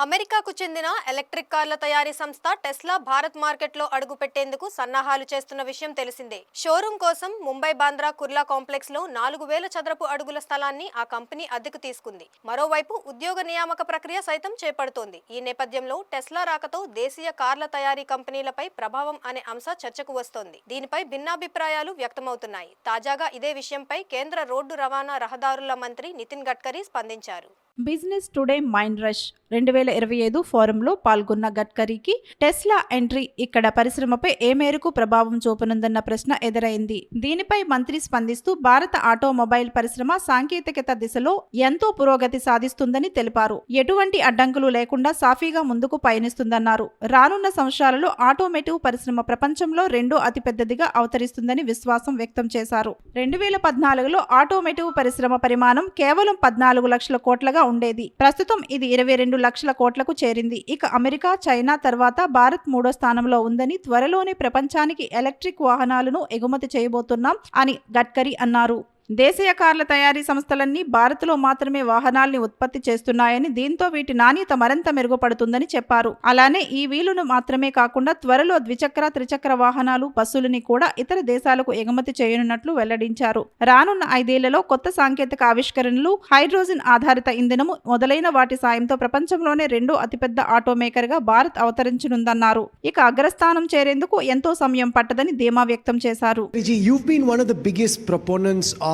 అమెరికాకు చెందిన ఎలక్ట్రిక్ కార్ల తయారీ సంస్థ టెస్లా భారత్ మార్కెట్లో అడుగుపెట్టేందుకు సన్నాహాలు చేస్తున్న విషయం తెలిసిందే. షోరూమ్ కోసం ముంబై బాంద్రా కుర్లా కాంప్లెక్స్ లో 4000 చదరపు అడుగుల స్థలాన్ని ఆ కంపెనీ అద్దెకు తీసుకుంది. మరోవైపు ఉద్యోగ నియామక ప్రక్రియ సైతం చేపడుతోంది. ఈ నేపథ్యంలో టెస్లా రాకతో దేశీయ కార్ల తయారీ కంపెనీలపై ప్రభావం అనే అంశం చర్చకు వస్తోంది. దీనిపై భిన్నాభిప్రాయాలు వ్యక్తమవుతున్నాయి. తాజాగా ఇదే విషయంపై కేంద్ర రోడ్డు రవాణా రహదారుల మంత్రి నితిన్ గడ్కరీ స్పందించారు. బిజినెస్ టుడే మైండ్ రష్ 2025 ఫోరంలో పాల్గొన్న గడ్కరీకి టెస్లా ఎంట్రీ ఇక్కడ పరిశ్రమపై ఏ మేరకు ప్రభావం చూపనుందన్న ప్రశ్న ఎదురైంది. దీనిపై మంత్రి స్పందిస్తూ భారత ఆటోమొబైల్ పరిశ్రమ సాంకేతికత దిశలో ఎంతో పురోగతి సాధిస్తుందని తెలిపారు. ఎటువంటి అడ్డంకులు లేకుండా సాఫీగా ముందుకు పయనిస్తుందన్నారు. రానున్న సంవత్సరాలలో ఆటోమోటివ్ పరిశ్రమ ప్రపంచంలో రెండో అతిపెద్దదిగా అవతరిస్తుందని విశ్వాసం వ్యక్తం చేశారు. 2014లో ఆటోమోటివ్ పరిశ్రమ పరిమాణం కేవలం 14 లక్షల కోట్లగా ఉండేది. ప్రస్తుతం ఇది 22 లక్షల కోట్లకు చేరింది. ఇక అమెరికా, చైనా తర్వాత భారత్ 3వ స్థానంలో ఉందని, త్వరలోనే ప్రపంచానికి ఎలక్ట్రిక్ వాహనాలను ఎగుమతి చేయబోతున్నాం అని గడ్కరీ అన్నారు. దేశీయ కార్ల తయారీ సంస్థలన్నీ భారత్లో మాత్రమే వాహనాల్ని ఉత్పత్తి చేస్తున్నాయని, దీంతో వీటి నాణ్యత మరింత మెరుగుపడుతుందని చెప్పారు. అలానే ఈ వీలును మాత్రమే కాకుండా త్వరలో ద్విచక్ర, త్రిచక్ర వాహనాలు, బస్సులని కూడా ఇతర దేశాలకు ఎగుమతి చేయనున్నట్లు వెల్లడించారు. రానున్న 5 ఏళ్లలో కొత్త సాంకేతిక ఆవిష్కరణలు, హైడ్రోజన్ ఆధారిత ఇంధనము మొదలైన వాటి సాయంతో ప్రపంచంలోనే రెండో అతిపెద్ద ఆటోమేకర్ గా భారత్ అవతరించనుందన్నారు. ఇక అగ్రస్థానం చేరేందుకు ఎంతో సమయం పట్టదని ధీమా వ్యక్తం చేశారు. You've been one of the biggest proponents of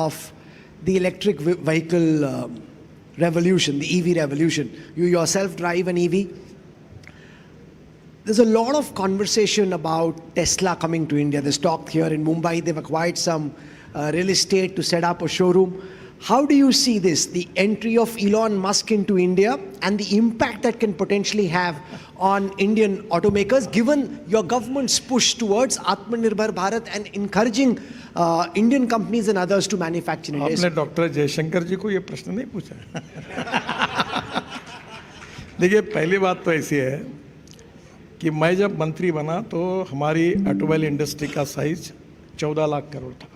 the electric vehicle revolution, the EV revolution. You yourself drive an EV. There's a lot of conversation about Tesla coming to India. There's talk here in Mumbai. They've acquired some real estate to set up a showroom. How do you see this, the entry of Elon Musk into India and the impact that can potentially have on Indian automakers, given your government's push towards Atmanirbhar Bharat and encouraging Indian companies and others to manufacture in India? आपने doctor Jaishankar जी को ये प्रश्न नहीं पूछा. देखिए, पहली बात तो ऐसी है कि मैं जब मंत्री बना तो हमारी ऑटोमोबाइल इंडस्ट्री का साइज 14 लाख करोड़ था.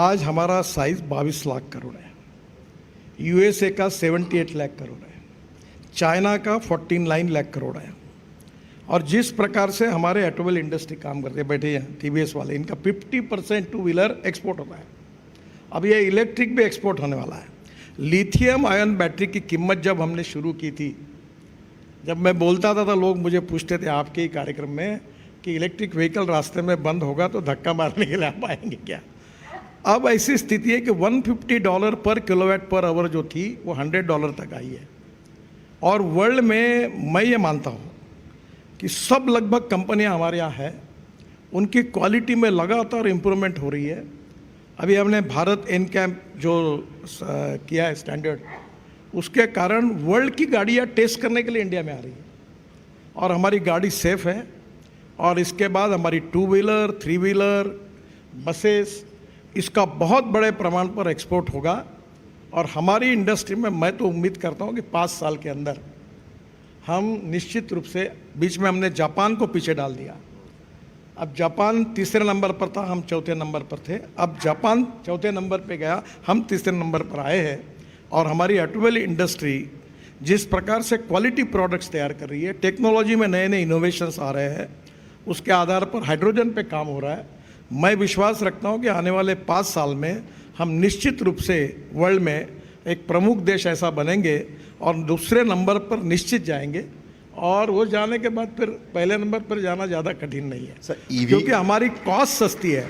आज हमारा साइज 22 लाख करोड़ है. यूएसए का 78 लाख करोड़ है. चाइना का 49 लाख करोड़ है. और जिस प्रकार से हमारे ऑटोमोबाइल इंडस्ट्री काम करते हैं, बैठे हैं टीवीएस वाले, इनका 50% टू व्हीलर एक्सपोर्ट होता है. अब ये इलेक्ट्रिक भी एक्सपोर्ट होने वाला है. लिथियम आयन बैटरी की कीमत जब हमने शुरू की थी, जब मैं बोलता था तो लोग मुझे पूछते थे आपके ही कार्यक्रम में कि इलेक्ट्रिक व्हीकल रास्ते में बंद होगा तो धक्का मारने के लिए आप आएंगे क्या. अब ऐसी स्थिति है कि $150 पर किलोवाट पर आवर जो थी वो $100 तक आई है. और वर्ल्ड में मैं ये मानता हूँ कि सब लगभग कंपनियां हमारे यहाँ है, उनकी क्वालिटी में लगातार इम्प्रूवमेंट हो रही है. अभी हमने भारत एनकैप जो किया है स्टैंडर्ड, उसके कारण वर्ल्ड की गाड़ियाँ टेस्ट करने के लिए इंडिया में आ रही है और हमारी गाड़ी सेफ है. और इसके बाद हमारी 2 व्हीलर, 3 व्हीलर, बसेस, इसका बहुत बड़े प्रमाण पर एक्सपोर्ट होगा. और हमारी इंडस्ट्री में मैं तो उम्मीद करता हूँ कि 5 साल के अंदर हम निश्चित रूप से, बीच में हमने जापान को पीछे डाल दिया. अब जापान तीसरे नंबर पर था, हम चौथे नंबर पर थे. अब जापान चौथे नंबर पे गया, हम तीसरे नंबर पर आए हैं. और हमारी ऑटोमोबाइल इंडस्ट्री जिस प्रकार से क्वालिटी प्रोडक्ट्स तैयार कर रही है, टेक्नोलॉजी में नए नए इनोवेशंस आ रहे हैं, उसके आधार पर हाइड्रोजन पे काम हो रहा है. मैं विश्वास रखता हूँ कि आने वाले 5 साल में हम निश्चित रूप से वर्ल्ड में एक प्रमुख देश ऐसा बनेंगे और दूसरे नंबर पर निश्चित जाएंगे. और वो जाने के बाद फिर पहले नंबर पर जाना ज़्यादा कठिन नहीं है, क्योंकि हमारी कॉस्ट सस्ती है.